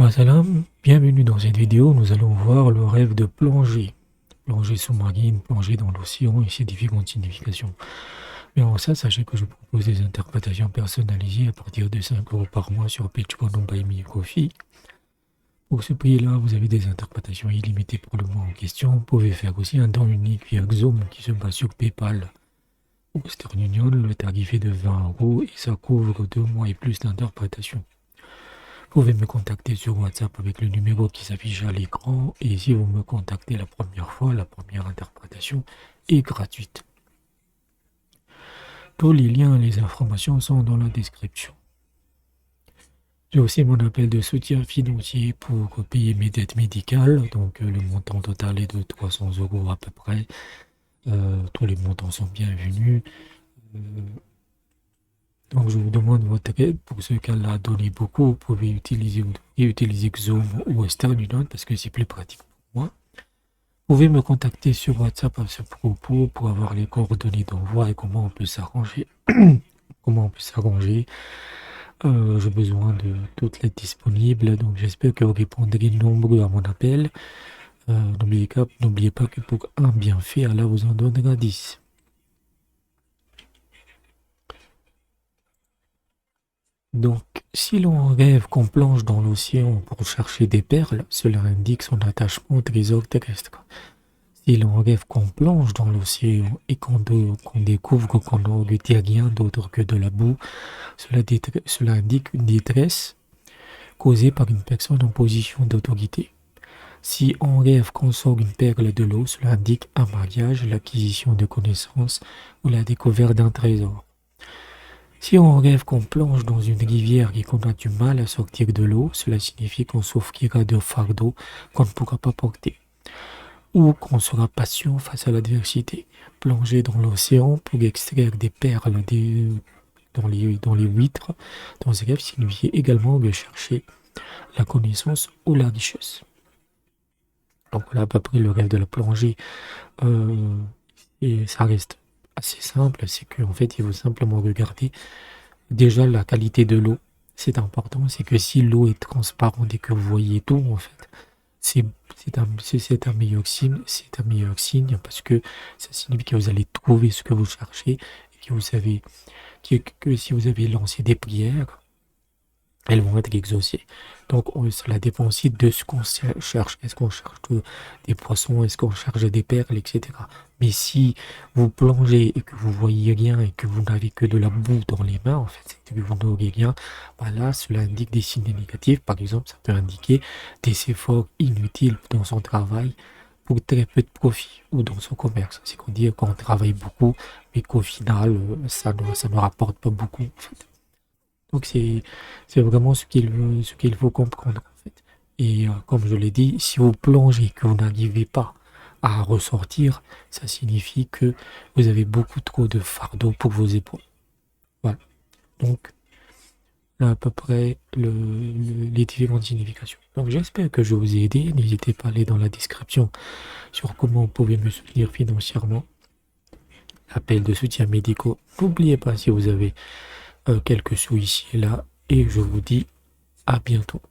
Salam, bienvenue dans cette vidéo. Nous allons voir le rêve de plongée. Plongée sous-marine, plongée dans l'océan et ses différentes significations. Mais avant ça, sachez que je propose des interprétations personnalisées à partir de 5 € par mois sur Patreon by Me Coffee. Pour ce prix-là, vous avez des interprétations illimitées pour le mois en question. Vous pouvez faire aussi un don unique via Xoom qui se base sur PayPal. Au Western Union, le tarif est de 20 € et ça couvre 2 mois et plus d'interprétations. Vous pouvez me contacter sur WhatsApp avec le numéro qui s'affiche à l'écran et si vous me contactez la première fois, la première interprétation est gratuite. Tous les liens et les informations sont dans la description. J'ai aussi mon appel de soutien financier pour payer mes dettes médicales, donc le montant total est de 300 € à peu près. Tous les montants sont bienvenus. Donc je vous demande votre aide. Pour ce cas-là, donnez beaucoup. Vous pouvez utiliser Xoom ou Western Union parce que c'est plus pratique pour moi. Vous pouvez me contacter sur WhatsApp à ce propos pour avoir les coordonnées d'envoi et comment on peut s'arranger. J'ai besoin de toute l'aide disponible, donc j'espère que vous répondrez nombreux à mon appel. N'oubliez pas que pour un bienfait, Allah vous en donnera 10. Donc, si l'on rêve qu'on plonge dans l'océan pour chercher des perles, cela indique son attachement au trésor terrestre. Si l'on rêve qu'on plonge dans l'océan et qu'on découvre qu'on ne retient rien d'autre que de la boue, cela indique une détresse causée par une personne en position d'autorité. Si on rêve qu'on sort une perle de l'eau, cela indique un mariage, l'acquisition de connaissances ou la découverte d'un trésor. Si on rêve qu'on plonge dans une rivière et qu'on a du mal à sortir de l'eau, cela signifie qu'on souffrira de fardeau qu'on ne pourra pas porter. Ou qu'on sera patient face à l'adversité. Plonger dans l'océan pour extraire des perles dans les huîtres, dans ce rêve signifie également de chercher la connaissance ou la richesse. Donc voilà à peu près le rêve de la plongée. Et ça reste assez simple, c'est qu'en fait il faut simplement regarder déjà la qualité de l'eau. C'est important, c'est que si l'eau est transparente et que vous voyez tout en fait, c'est un meilleur signe parce que ça signifie que vous allez trouver ce que vous cherchez et que vous savez que si vous avez lancé des prières, elles vont être exaucées. Donc cela dépend aussi de ce qu'on cherche. Est-ce qu'on cherche des poissons, est-ce qu'on cherche des perles, etc. Mais si vous plongez et que vous voyez rien et que vous n'avez que de la boue dans les mains, en fait, c'est que vous n'aurez rien, là, cela indique des signes négatifs. Par exemple, ça peut indiquer des efforts inutiles dans son travail pour très peu de profit ou dans son commerce. C'est qu'on dit qu'on travaille beaucoup, mais qu'au final, ça ne rapporte pas beaucoup, en fait. Donc c'est vraiment ce qu'il faut comprendre en fait. Et comme je l'ai dit, si vous plongez et que vous n'arrivez pas à ressortir, ça signifie que vous avez beaucoup trop de fardeau pour vos épaules. Voilà. Donc là à peu près les différentes significations. Donc j'espère que je vous ai aidé. N'hésitez pas à aller dans la description sur comment vous pouvez me soutenir financièrement. Appel de soutien médicaux. N'oubliez pas si vous avez quelques sous ici et là. Et je vous dis à bientôt.